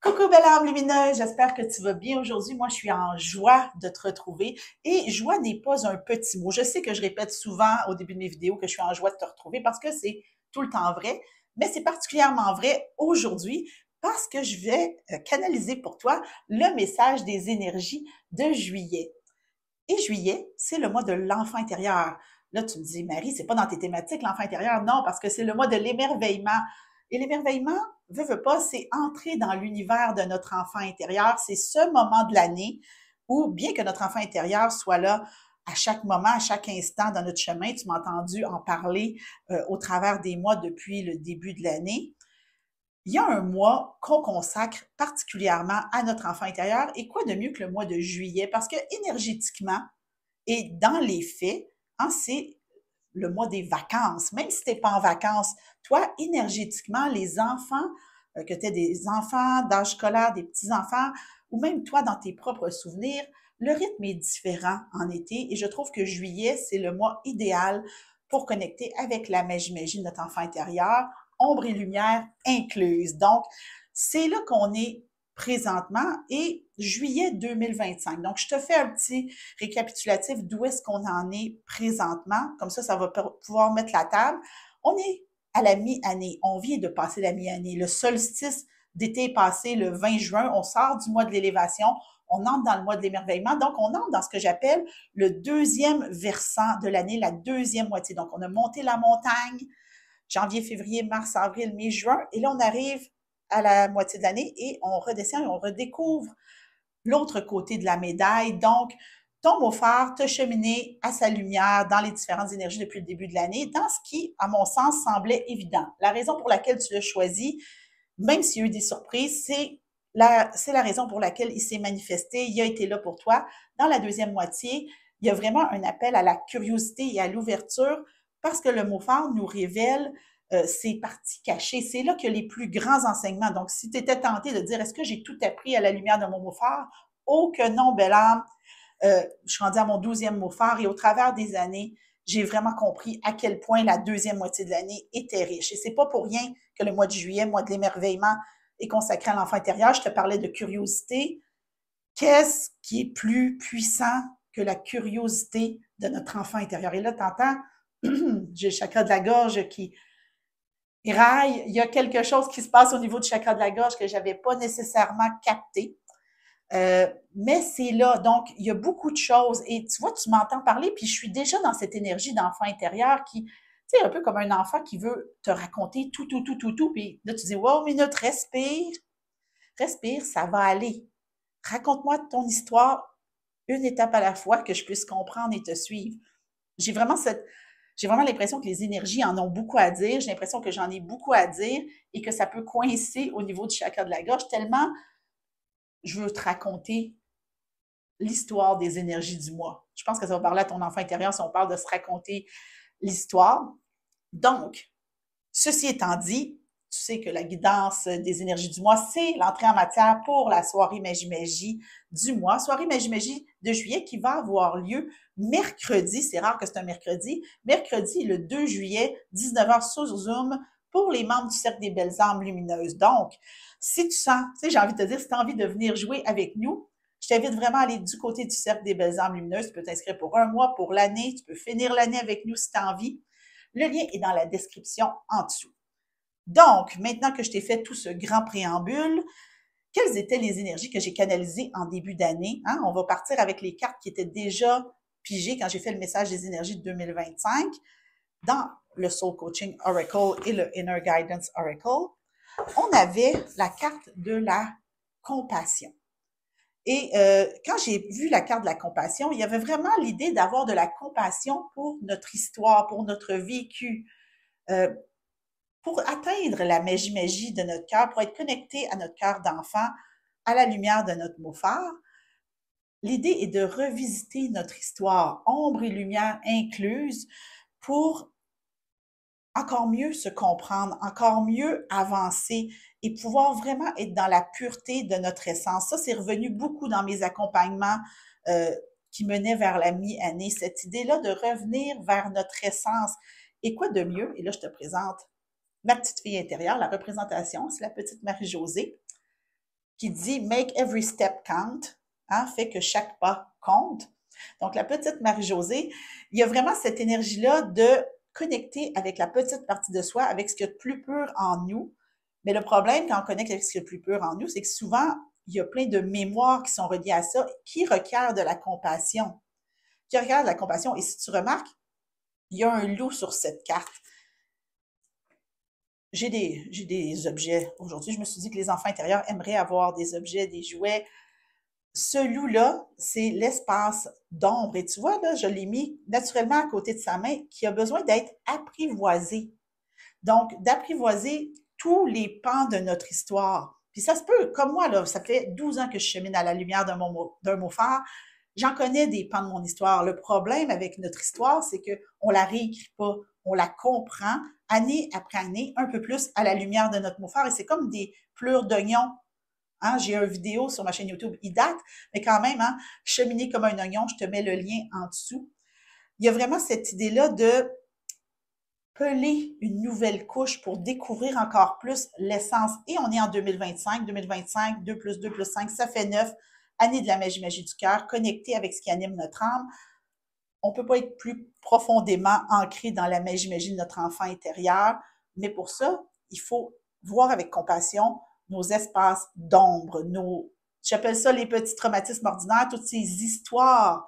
Coucou belle âme lumineuse, j'espère que tu vas bien aujourd'hui. Moi, je suis en joie de te retrouver et joie n'est pas un petit mot. Je sais que je répète souvent au début de mes vidéos que je suis en joie de te retrouver parce que c'est tout le temps vrai, mais c'est particulièrement vrai aujourd'hui parce que je vais canaliser pour toi le message des énergies de juillet. Et juillet, c'est le mois de l'enfant intérieur. Là, tu me dis, Marie, c'est pas dans tes thématiques, l'enfant intérieur. Non, parce que c'est le mois de l'émerveillement. Et l'émerveillement, veut pas, c'est entrer dans l'univers de notre enfant intérieur. C'est ce moment de l'année où, bien que notre enfant intérieur soit là à chaque moment, à chaque instant dans notre chemin, tu m'as entendu en parler au travers des mois depuis le début de l'année, il y a un mois qu'on consacre particulièrement à notre enfant intérieur. Et quoi de mieux que le mois de juillet? Parce que énergétiquement et dans les faits, hein, c'est le mois des vacances. Même si tu n'es pas en vacances, toi, énergétiquement, les enfants, que tu aies des enfants d'âge scolaire, des petits-enfants, ou même toi dans tes propres souvenirs, le rythme est différent en été et je trouve que juillet, c'est le mois idéal pour connecter avec la magie de notre enfant intérieur, ombre et lumière incluses. Donc, c'est là qu'on est présentement et juillet 2025. Donc, je te fais un petit récapitulatif d'où est-ce qu'on en est présentement. Comme ça va pouvoir mettre la table. On est à la mi-année. On vient de passer la mi-année. Le solstice d'été est passé le 20 juin. On sort du mois de l'élévation. On entre dans le mois de l'émerveillement. Donc, on entre dans ce que j'appelle le deuxième versant de l'année, la deuxième moitié. Donc, on a monté la montagne, janvier, février, mars, avril, mai, juin. Et là, on arrive à la moitié de l'année et on redescend et on redécouvre l'autre côté de la médaille. Donc, ton mot-phare te cheminer à sa lumière dans les différentes énergies depuis le début de l'année, dans ce qui, à mon sens, semblait évident. La raison pour laquelle tu l'as choisi, même s'il y a eu des surprises, c'est la raison pour laquelle il s'est manifesté, il a été là pour toi. Dans la deuxième moitié, il y a vraiment un appel à la curiosité et à l'ouverture parce que le mot-phare nous révèle ces parties cachées. C'est là que les plus grands enseignements. Donc, si tu étais tenté de dire, est-ce que j'ai tout appris à la lumière de mon mot-phare? Oh que non, belle âme. Je suis rendue à mon 12e mot-phare et au travers des années, j'ai vraiment compris à quel point la deuxième moitié de l'année était riche. Et c'est pas pour rien que le mois de juillet, mois de l'émerveillement, est consacré à l'enfant intérieur. Je te parlais de curiosité. Qu'est-ce qui est plus puissant que la curiosité de notre enfant intérieur? Et là, t'entends, j'ai le chakra de la gorge qui éraille. Il y a quelque chose qui se passe au niveau du chakra de la gorge que j'avais pas nécessairement capté. Mais c'est là. Donc, il y a beaucoup de choses. Et tu vois, tu m'entends parler, puis je suis déjà dans cette énergie d'enfant intérieur qui, tu sais, un peu comme un enfant qui veut te raconter tout. Puis là, tu dis, wow, minute, respire, ça va aller. Raconte-moi ton histoire, une étape à la fois, que je puisse comprendre et te suivre. J'ai vraiment cette, j'ai vraiment l'impression que les énergies en ont beaucoup à dire. J'ai l'impression que j'en ai beaucoup à dire et que ça peut coincer au niveau du chakra de la gorge tellement je veux te raconter l'histoire des énergies du mois. Je pense que ça va parler à ton enfant intérieur si on parle de se raconter l'histoire. Donc, ceci étant dit, tu sais que la guidance des énergies du mois, c'est l'entrée en matière pour la soirée Magie-Magie du mois. Soirée Magie-Magie de juillet qui va avoir lieu mercredi. C'est rare que c'est un mercredi. Mercredi, le 2 juillet, 19h sur Zoom pour les membres du Cercle des Belles Âmes Lumineuses. Donc, si tu sens, tu sais, j'ai envie de te dire, si tu as envie de venir jouer avec nous, je t'invite vraiment à aller du côté du Cercle des Belles Âmes Lumineuses. Tu peux t'inscrire pour un mois, pour l'année. Tu peux finir l'année avec nous si tu as envie. Le lien est dans la description en dessous. Donc, maintenant que je t'ai fait tout ce grand préambule, quelles étaient les énergies que j'ai canalisées en début d'année? Hein? On va partir avec les cartes qui étaient déjà pigées quand j'ai fait le message des énergies de 2025 dans le Soul Coaching Oracle et le Inner Guidance Oracle. On avait la carte de la compassion. Et quand j'ai vu la carte de la compassion, il y avait vraiment l'idée d'avoir de la compassion pour notre histoire, pour notre vécu, euh, pour atteindre la magie de notre cœur, pour être connecté à notre cœur d'enfant, à la lumière de notre mot phare. L'idée est de revisiter notre histoire, ombre et lumière incluses, pour encore mieux se comprendre, encore mieux avancer et pouvoir vraiment être dans la pureté de notre essence. Ça, c'est revenu beaucoup dans mes accompagnements qui menaient vers la mi-année, cette idée-là de revenir vers notre essence. Et quoi de mieux? Et là, je te présente ma petite fille intérieure, la représentation, c'est la petite Marie-Josée. qui dit Make every step count, hein, fait que chaque pas compte. Donc, la petite Marie-Josée, il y a vraiment cette énergie-là de connecter avec la petite partie de soi, avec ce qu'il y a de plus pur en nous. Mais le problème quand on connecte avec ce qu'il y a de plus pur en nous, c'est que souvent, il y a plein de mémoires qui sont reliées à ça, qui requièrent de la compassion. Qui requièrent de la compassion. Et si tu remarques, il y a un loup sur cette carte. J'ai des objets. Aujourd'hui, je me suis dit que les enfants intérieurs aimeraient avoir des objets, des jouets. Ce loup-là, c'est l'espace d'ombre. Et tu vois, là, je l'ai mis naturellement à côté de sa main, qui a besoin d'être apprivoisé. Donc, d'apprivoiser tous les pans de notre histoire. Puis ça se peut, comme moi, là, ça fait 12 ans que je chemine à la lumière d'un mot phare. J'en connais des pans de mon histoire. Le problème avec notre histoire, c'est qu'on la réécrit pas. On la comprend année après année, un peu plus à la lumière de notre mot phare. Et c'est comme des pleurs d'oignon. Hein, j'ai une vidéo sur ma chaîne YouTube, il date, mais quand même, hein, cheminer comme un oignon, je te mets le lien en dessous. Il y a vraiment cette idée-là de peler une nouvelle couche pour découvrir encore plus l'essence. Et on est en 2025, 2 plus 2 plus 5, ça fait 9, année de la magie du cœur, connectée avec ce qui anime notre âme. On ne peut pas être plus profondément ancré dans la magie de notre enfant intérieur, mais pour ça, il faut voir avec compassion nos espaces d'ombre, j'appelle ça les petits traumatismes ordinaires, toutes ces histoires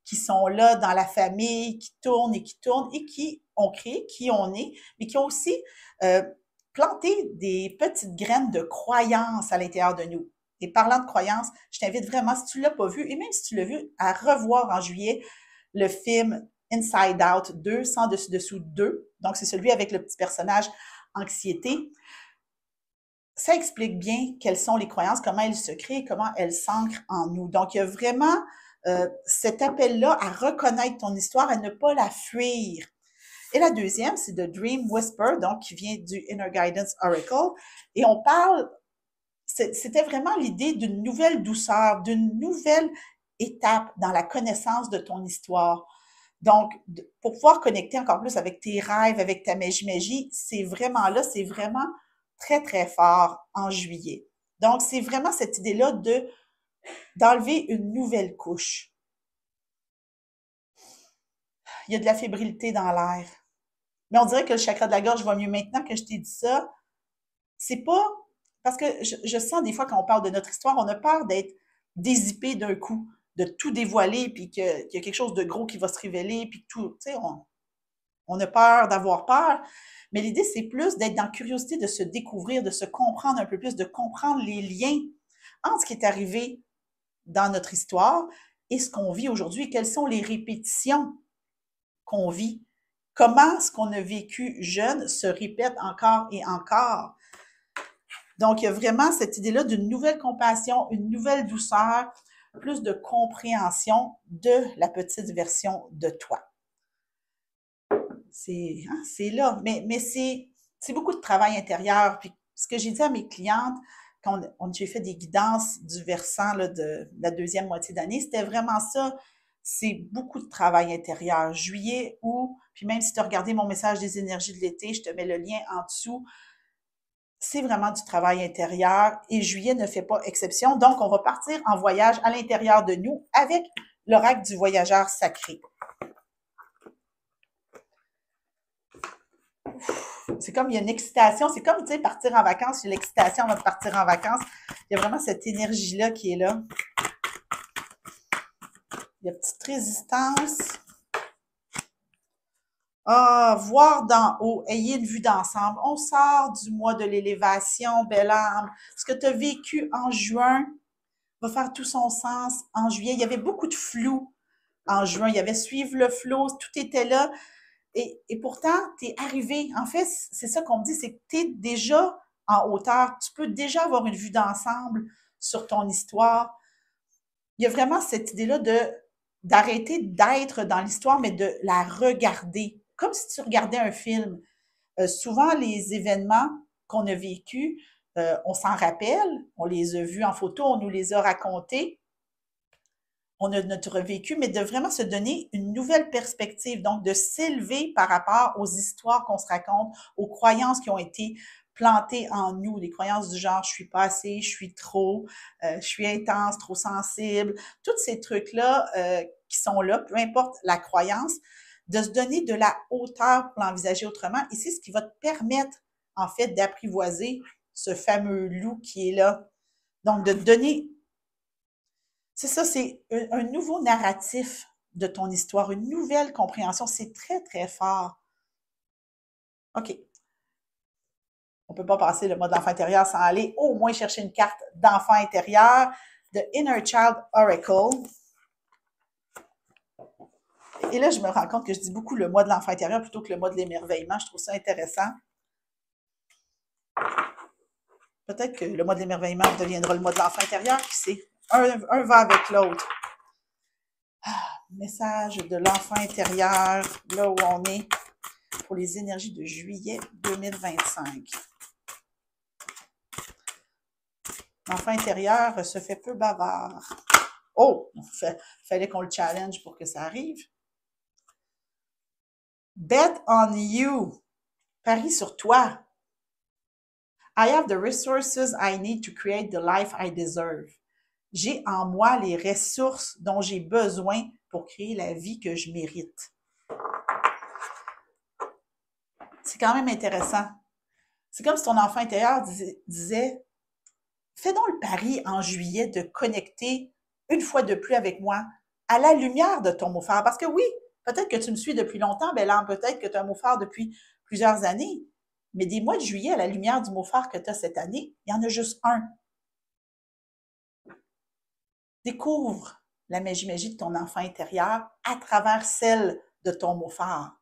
qui sont là dans la famille, qui tournent et qui ont créé qui on est, mais qui ont aussi planté des petites graines de croyances à l'intérieur de nous. Et parlant de croyances, je t'invite vraiment, si tu ne l'as pas vu, et même si tu l'as vu, à revoir en juillet le film Inside Out 2, Sans dessus-dessous 2. Donc, c'est celui avec le petit personnage anxiété. Ça explique bien quelles sont les croyances, comment elles se créent, comment elles s'ancrent en nous. Donc, il y a vraiment cet appel-là à reconnaître ton histoire, à ne pas la fuir. Et la deuxième, c'est The Dream Whisper, donc qui vient du Inner Guidance Oracle. Et on parle, c'était vraiment l'idée d'une nouvelle douceur, d'une nouvelle étape dans la connaissance de ton histoire. Donc, pour pouvoir connecter encore plus avec tes rêves, avec ta magie, c'est vraiment là, c'est vraiment très, très fort en juillet. Donc, c'est vraiment cette idée-là d'enlever une nouvelle couche. Il y a de la fébrilité dans l'air. Mais on dirait que le chakra de la gorge va mieux maintenant que je t'ai dit ça. C'est pas... Parce que je sens des fois quand on parle de notre histoire, on a peur d'être dézippé d'un coup, de tout dévoiler, puis qu'il y a quelque chose de gros qui va se révéler, puis tout, tu sais, on a peur d'avoir peur. Mais l'idée, c'est plus d'être dans la curiosité de se découvrir, de se comprendre un peu plus, de comprendre les liens entre ce qui est arrivé dans notre histoire et ce qu'on vit aujourd'hui. Quelles sont les répétitions qu'on vit? Comment ce qu'on a vécu jeune se répète encore et encore? Donc, il y a vraiment cette idée-là d'une nouvelle compassion, une nouvelle douceur, plus de compréhension de la petite version de toi. C'est là, mais c'est beaucoup de travail intérieur. Puis, ce que j'ai dit à mes clientes, quand j'ai fait des guidances du versant là, de la deuxième moitié d'année, c'était vraiment ça. C'est beaucoup de travail intérieur. Juillet, août, puis même si tu as regardé mon message des énergies de l'été, je te mets le lien en dessous. C'est vraiment du travail intérieur et juillet ne fait pas exception. Donc, on va partir en voyage à l'intérieur de nous avec l'oracle du voyageur sacré. C'est comme, il y a une excitation. C'est comme, tu sais, partir en vacances. Il y a l'excitation avant de partir en vacances. Il y a vraiment cette énergie-là qui est là. Il y a petite résistance. Ah, voir d'en haut, ayez une vue d'ensemble. On sort du mois de l'élévation, belle âme. Ce que tu as vécu en juin va faire tout son sens en juillet. Il y avait beaucoup de flou en juin. Il y avait suivre le flot, tout était là. Et pourtant, tu es arrivé. En fait, c'est ça qu'on me dit, c'est que tu es déjà en hauteur. Tu peux déjà avoir une vue d'ensemble sur ton histoire. Il y a vraiment cette idée-là d'arrêter d'être dans l'histoire, mais de la regarder. Comme si tu regardais un film. Souvent, les événements qu'on a vécus, on s'en rappelle, on les a vus en photo, on nous les a racontés, on a notre vécu, mais de vraiment se donner une nouvelle perspective, donc de s'élever par rapport aux histoires qu'on se raconte, aux croyances qui ont été plantées en nous, des croyances du genre « je suis pas assez, je suis trop, je suis intense, trop sensible », tous ces trucs-là qui sont là, peu importe la croyance, de se donner de la hauteur pour l'envisager autrement. Et c'est ce qui va te permettre, en fait, d'apprivoiser ce fameux loup qui est là. Donc, de te donner, c'est ça, c'est un nouveau narratif de ton histoire, une nouvelle compréhension. C'est très, très fort. OK. On ne peut pas passer le mode d'enfant intérieur sans aller au moins chercher une carte d'enfant intérieur de Inner Child Oracle. Et là, je me rends compte que je dis beaucoup le mois de l'enfant intérieur plutôt que le mois de l'émerveillement. Je trouve ça intéressant. Peut-être que le mois de l'émerveillement deviendra le mois de l'enfant intérieur, qui sait. Un va avec l'autre. Message de l'enfant intérieur, là où on est, pour les énergies de juillet 2025. L'enfant intérieur se fait peu bavard. Oh, fallait qu'on le challenge pour que ça arrive. Bet on you. Parie sur toi. I have the resources I need to create the life I deserve. J'ai en moi les ressources dont j'ai besoin pour créer la vie que je mérite. C'est quand même intéressant. C'est comme si ton enfant intérieur disait « Fais donc le pari en juillet de connecter une fois de plus avec moi à la lumière de ton mot phare. » Parce que oui, peut-être que tu me suis depuis longtemps, Bellan, peut-être que tu as un mot phare depuis plusieurs années, mais des mois de juillet à la lumière du mot phare que tu as cette année, il y en a juste un. Découvre la magie de ton enfant intérieur à travers celle de ton mot phare.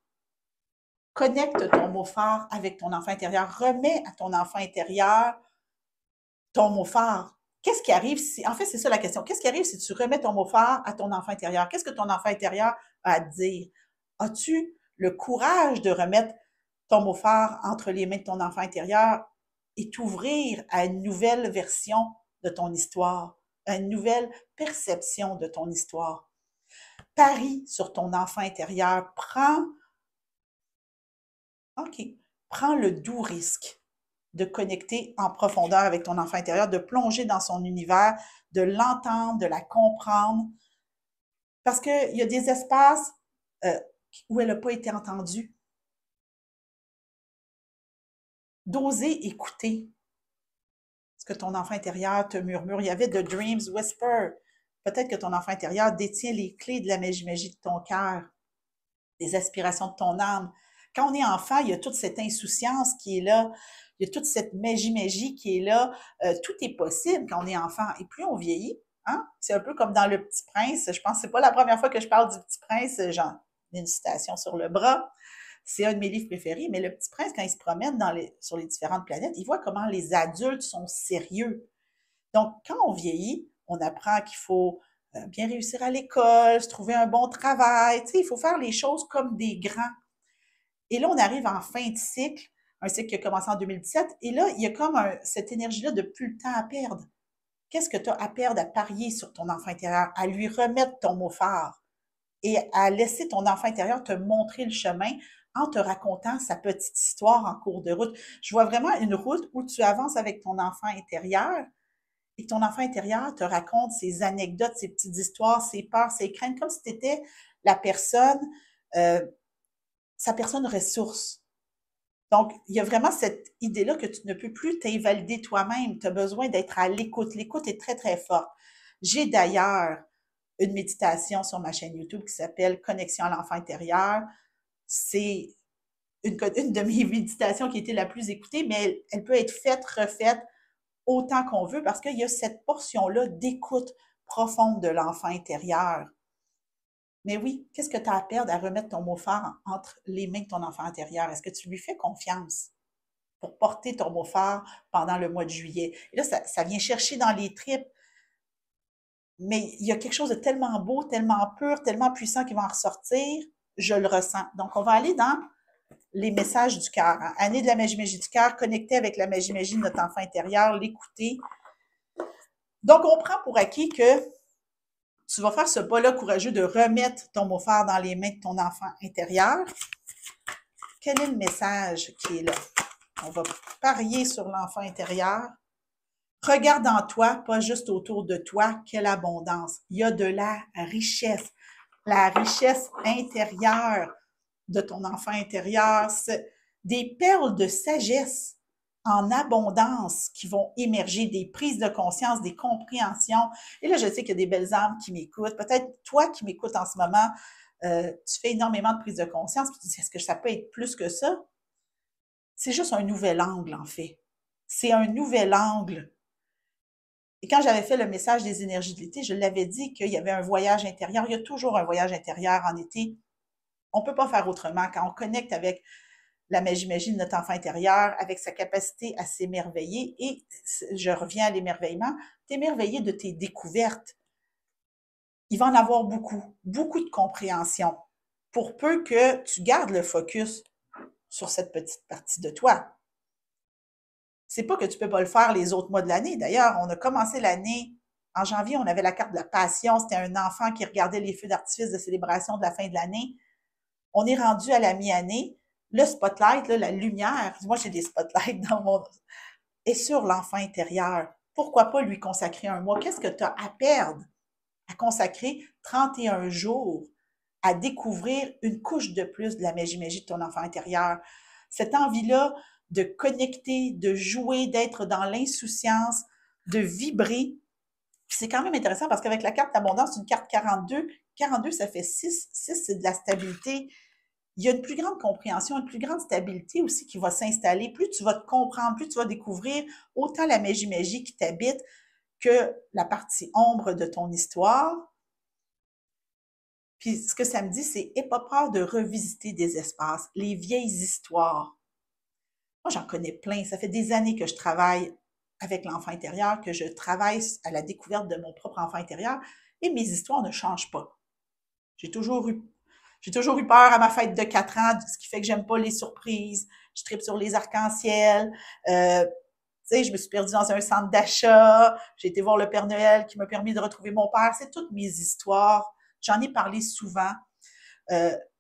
Connecte ton mot phare avec ton enfant intérieur. Remets à ton enfant intérieur ton mot phare. Qu'est-ce qui arrive si, en fait, c'est ça la question. Qu'est-ce qui arrive si tu remets ton mot phare à ton enfant intérieur? Qu'est-ce que ton enfant intérieur a à te dire? As-tu le courage de remettre ton mot phare entre les mains de ton enfant intérieur et t'ouvrir à une nouvelle version de ton histoire, à une nouvelle perception de ton histoire? Parie sur ton enfant intérieur. Prends le doux risque de connecter en profondeur avec ton enfant intérieur, de plonger dans son univers, de l'entendre, de la comprendre. Parce qu'il y a des espaces où elle n'a pas été entendue. D'oser écouter ce que ton enfant intérieur te murmure. Il y avait The Dreams Whisper. Peut-être que ton enfant intérieur détient les clés de la magie de ton cœur, des aspirations de ton âme. Quand on est enfant, il y a toute cette insouciance qui est là. Il y a toute cette magie qui est là. Tout est possible quand on est enfant. Et plus on vieillit, hein? C'est un peu comme dans Le Petit Prince. Je pense que c'est pas la première fois que je parle du Petit Prince. J'en ai une citation sur le bras. C'est un de mes livres préférés. Mais Le Petit Prince, quand il se promène sur les différentes planètes, il voit comment les adultes sont sérieux. Donc, quand on vieillit, on apprend qu'il faut bien réussir à l'école, se trouver un bon travail. Tu sais, il faut faire les choses comme des grands. Et là, on arrive en fin de cycle, un cycle qui a commencé en 2017, et là, il y a comme cette énergie-là de plus le temps à perdre. Qu'est-ce que tu as à perdre à parier sur ton enfant intérieur, à lui remettre ton mot phare et à laisser ton enfant intérieur te montrer le chemin en te racontant sa petite histoire en cours de route. Je vois vraiment une route où tu avances avec ton enfant intérieur et que ton enfant intérieur te raconte ses anecdotes, ses petites histoires, ses peurs, ses craintes, comme si tu étais la personne, sa personne ressource. Donc, il y a vraiment cette idée-là que tu ne peux plus t'invalider toi-même. Tu as besoin d'être à l'écoute. L'écoute est très, très forte. J'ai d'ailleurs une méditation sur ma chaîne YouTube qui s'appelle Connexion à l'enfant intérieur. C'est une de mes méditations qui a été la plus écoutée, mais elle peut être faite, refaite autant qu'on veut parce qu'il y a cette portion-là d'écoute profonde de l'enfant intérieur. Mais oui, qu'est-ce que tu as à perdre à remettre ton mot phare entre les mains de ton enfant intérieur? Est-ce que tu lui fais confiance pour porter ton mot phare pendant le mois de juillet? Et là, ça vient chercher dans les tripes, mais il y a quelque chose de tellement beau, tellement pur, tellement puissant qui va en ressortir, je le ressens. Donc, on va aller dans les messages du cœur. Hein? Année de la magie du cœur, connecter avec la magie de notre enfant intérieur, l'écouter. Donc, on prend pour acquis que tu vas faire ce pas-là courageux de remettre ton mot phare dans les mains de ton enfant intérieur. Quel est le message qui est là? On va parier sur l'enfant intérieur. Regarde en toi, pas juste autour de toi, quelle abondance. Il y a de la richesse intérieure de ton enfant intérieur, des perles de sagesse en abondance qui vont émerger, des prises de conscience, des compréhensions. Et là, je sais qu'il y a des belles âmes qui m'écoutent. Peut-être toi qui m'écoutes en ce moment, tu fais énormément de prises de conscience, puis tu te dis, est-ce que ça peut être plus que ça? C'est juste un nouvel angle, en fait. C'est un nouvel angle. Et quand j'avais fait le message des énergies de l'été, je l'avais dit qu'il y avait un voyage intérieur. Il y a toujours un voyage intérieur en été. On ne peut pas faire autrement. Quand on connecte avec la magie de notre enfant intérieur, avec sa capacité à s'émerveiller, et je reviens à l'émerveillement, t'émerveiller de tes découvertes. Il va en avoir beaucoup, beaucoup de compréhension, pour peu que tu gardes le focus sur cette petite partie de toi. C'est pas que tu peux pas le faire les autres mois de l'année. D'ailleurs, on a commencé l'année en janvier, on avait la carte de la passion. C'était un enfant qui regardait les feux d'artifice de célébration de la fin de l'année. On est rendu à la mi-année. Le spotlight, là, la lumière, moi j'ai des spotlights dans mon... est sur l'enfant intérieur. Pourquoi pas lui consacrer un mois? Qu'est-ce que tu as à perdre à consacrer 31 jours à découvrir une couche de plus de la magie de ton enfant intérieur? Cette envie-là de connecter, de jouer, d'être dans l'insouciance, de vibrer. Puis c'est quand même intéressant parce qu'avec la carte d'abondance, une carte 42, 42, ça fait 6. 6, c'est de la stabilité. Il y a une plus grande compréhension, une plus grande stabilité aussi qui va s'installer. Plus tu vas te comprendre, plus tu vas découvrir autant la magie qui t'habite que la partie ombre de ton histoire. Puis ce que ça me dit, c'est n'aie pas peur de revisiter des espaces, les vieilles histoires. Moi, j'en connais plein. Ça fait des années que je travaille avec l'enfant intérieur, que je travaille à la découverte de mon propre enfant intérieur, et mes histoires ne changent pas. J'ai toujours eu peur à ma fête de 4 ans, ce qui fait que j'aime pas les surprises. Je tripe sur les arcs-en-ciel. Tu sais, je me suis perdue dans un centre d'achat. J'ai été voir le Père Noël qui m'a permis de retrouver mon père. C'est toutes mes histoires. J'en ai parlé souvent.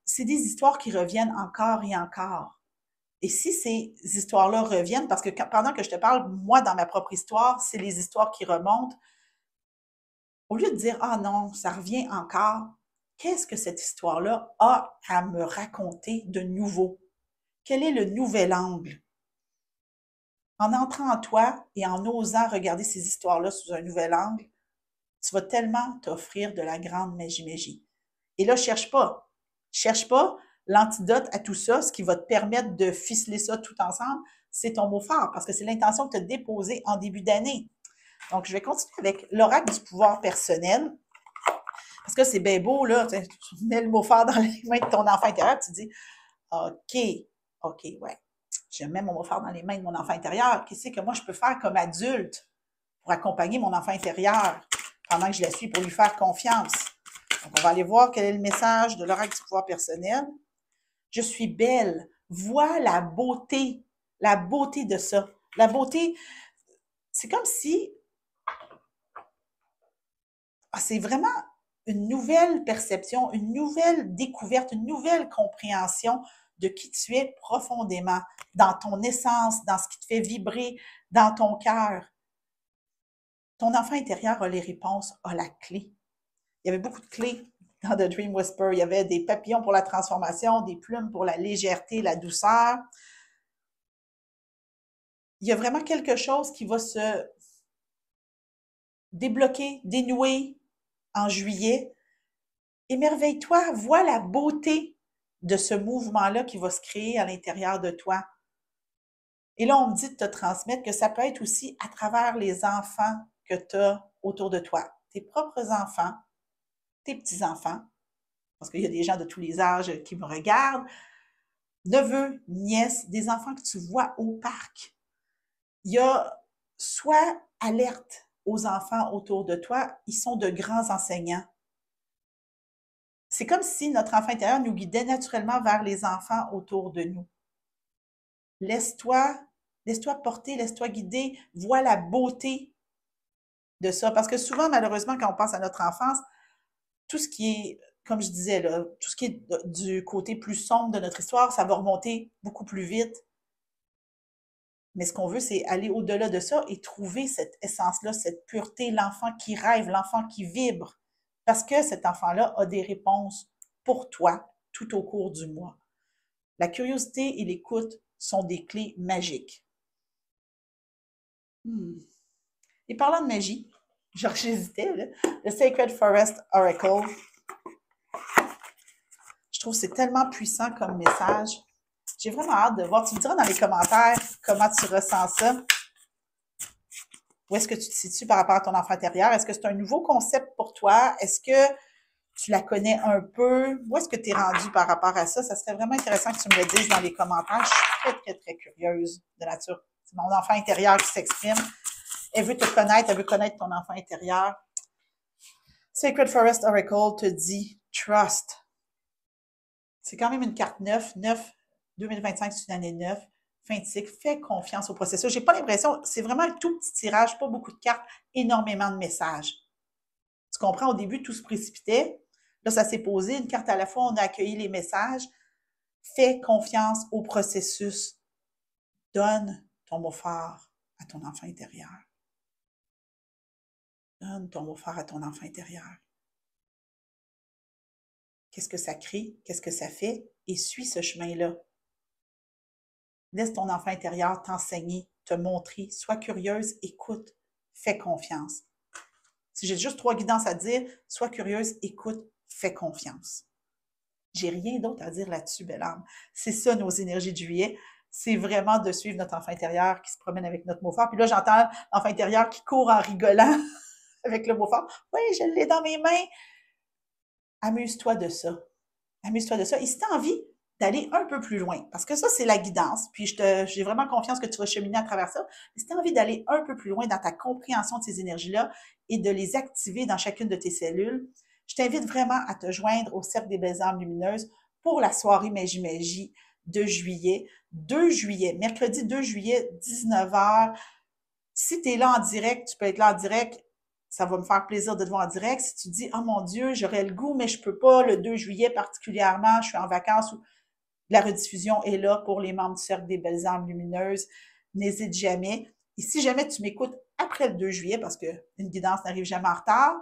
C'est des histoires qui reviennent encore et encore. Et si ces histoires-là reviennent, parce que pendant que je te parle, moi, dans ma propre histoire, c'est les histoires qui remontent, au lieu de dire, ah non, ça revient encore, qu'est-ce que cette histoire-là a à me raconter de nouveau? Quel est le nouvel angle? En entrant en toi et en osant regarder ces histoires-là sous un nouvel angle, tu vas tellement t'offrir de la grande magie. Et là, cherche pas. Cherche pas l'antidote à tout ça, ce qui va te permettre de ficeler ça tout ensemble, c'est ton mot fort, parce que c'est l'intention que tu as déposée en début d'année. Donc, je vais continuer avec l'oracle du pouvoir personnel. Parce que c'est bien beau, là, tu mets le mot fort dans les mains de ton enfant intérieur, tu dis, OK, ouais, je mets mon mot fort dans les mains de mon enfant intérieur. Qu'est-ce que moi, je peux faire comme adulte pour accompagner mon enfant intérieur pendant que je la suis, pour lui faire confiance? Donc, on va aller voir quel est le message de l'oracle du pouvoir personnel. Je suis belle. Vois la beauté de ça. La beauté, c'est comme si c'est vraiment une nouvelle perception, une nouvelle découverte, une nouvelle compréhension de qui tu es profondément, dans ton essence, dans ce qui te fait vibrer, dans ton cœur. Ton enfant intérieur a les réponses, a la clé. Il y avait beaucoup de clés dans The Dream Whisper. Il y avait des papillons pour la transformation, des plumes pour la légèreté, la douceur. Il y a vraiment quelque chose qui va se débloquer, dénouer en juillet. Émerveille-toi, vois la beauté de ce mouvement-là qui va se créer à l'intérieur de toi. Et là, on me dit de te transmettre que ça peut être aussi à travers les enfants que tu as autour de toi. Tes propres enfants, tes petits-enfants, parce qu'il y a des gens de tous les âges qui me regardent, neveux, nièces, des enfants que tu vois au parc. Il y a soit alerte aux enfants autour de toi, ils sont de grands enseignants. C'est comme si notre enfant intérieur nous guidait naturellement vers les enfants autour de nous. Laisse-toi porter, laisse-toi guider, vois la beauté de ça. Parce que souvent, malheureusement, quand on pense à notre enfance, tout ce qui est, comme je disais, là, tout ce qui est du côté plus sombre de notre histoire, ça va remonter beaucoup plus vite. Mais ce qu'on veut, c'est aller au-delà de ça et trouver cette essence-là, cette pureté, l'enfant qui rêve, l'enfant qui vibre. Parce que cet enfant-là a des réponses pour toi tout au cours du mois. La curiosité et l'écoute sont des clés magiques. Et parlant de magie, genre j'hésitais, là, le Sacred Forest Oracle, je trouve que c'est tellement puissant comme message. J'ai vraiment hâte de voir. Tu me diras dans les commentaires comment tu ressens ça. Où est-ce que tu te situes par rapport à ton enfant intérieur? Est-ce que c'est un nouveau concept pour toi? Est-ce que tu la connais un peu? Où est-ce que tu es rendu par rapport à ça? Ça serait vraiment intéressant que tu me le dises dans les commentaires. Je suis très, très, très curieuse de nature. C'est mon enfant intérieur qui s'exprime. Elle veut te connaître, elle veut connaître ton enfant intérieur. Sacred Forest Oracle te dit Trust. C'est quand même une carte 9. 2025, c'est une année 9. Fin de cycle, fais confiance au processus. J'ai pas l'impression, c'est vraiment un tout petit tirage, pas beaucoup de cartes, énormément de messages. Tu comprends, au début, tout se précipitait. Là, ça s'est posé, une carte à la fois, on a accueilli les messages. Fais confiance au processus. Donne ton mot fort à ton enfant intérieur. Donne ton mot fort à ton enfant intérieur. Qu'est-ce que ça crée? Qu'est-ce que ça fait? Et suis ce chemin-là. Laisse ton enfant intérieur t'enseigner, te montrer. Sois curieuse, écoute, fais confiance. Si j'ai juste 3 guidances à dire, sois curieuse, écoute, fais confiance. J'ai rien d'autre à dire là-dessus, belle âme. C'est ça, nos énergies de juillet. C'est vraiment de suivre notre enfant intérieur qui se promène avec notre mot fort. Puis là, j'entends l'enfant intérieur qui court en rigolant avec le mot fort. Oui, je l'ai dans mes mains. Amuse-toi de ça. Amuse-toi de ça. Et si tu as envie d'aller un peu plus loin, parce que ça, c'est la guidance, puis j'ai vraiment confiance que tu vas cheminer à travers ça, mais si tu as envie d'aller un peu plus loin dans ta compréhension de ces énergies-là et de les activer dans chacune de tes cellules, je t'invite vraiment à te joindre au Cercle des Belles Âmes Lumineuses pour la soirée Magie de juillet, 2 juillet, mercredi 2 juillet, 19h. Si tu es là en direct, tu peux être là en direct. Ça va me faire plaisir de te voir en direct. Si tu dis, oh mon Dieu, j'aurais le goût, mais je peux pas, le 2 juillet particulièrement, je suis en vacances, ou la rediffusion est là pour les membres du Cercle des Belles Âmes Lumineuses. N'hésite jamais. Et si jamais tu m'écoutes après le 2 juillet, parce qu'une guidance n'arrive jamais en retard,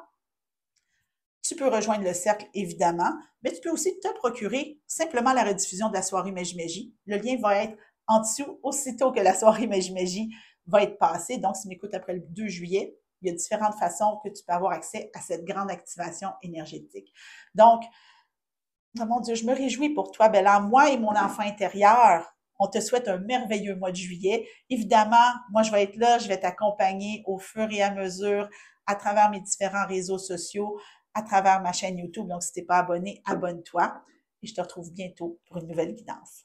tu peux rejoindre le cercle, évidemment, mais tu peux aussi te procurer simplement la rediffusion de la soirée Magie. Le lien va être en dessous, aussitôt que la soirée Magie va être passée. Donc, si tu m'écoutes après le 2 juillet, il y a différentes façons que tu peux avoir accès à cette grande activation énergétique. Donc, oh mon Dieu, je me réjouis pour toi, Bella. Moi et mon enfant intérieur, on te souhaite un merveilleux mois de juillet. Évidemment, moi, je vais être là, je vais t'accompagner au fur et à mesure à travers mes différents réseaux sociaux, à travers ma chaîne YouTube. Donc, si tu n'es pas abonné, abonne-toi et je te retrouve bientôt pour une nouvelle guidance.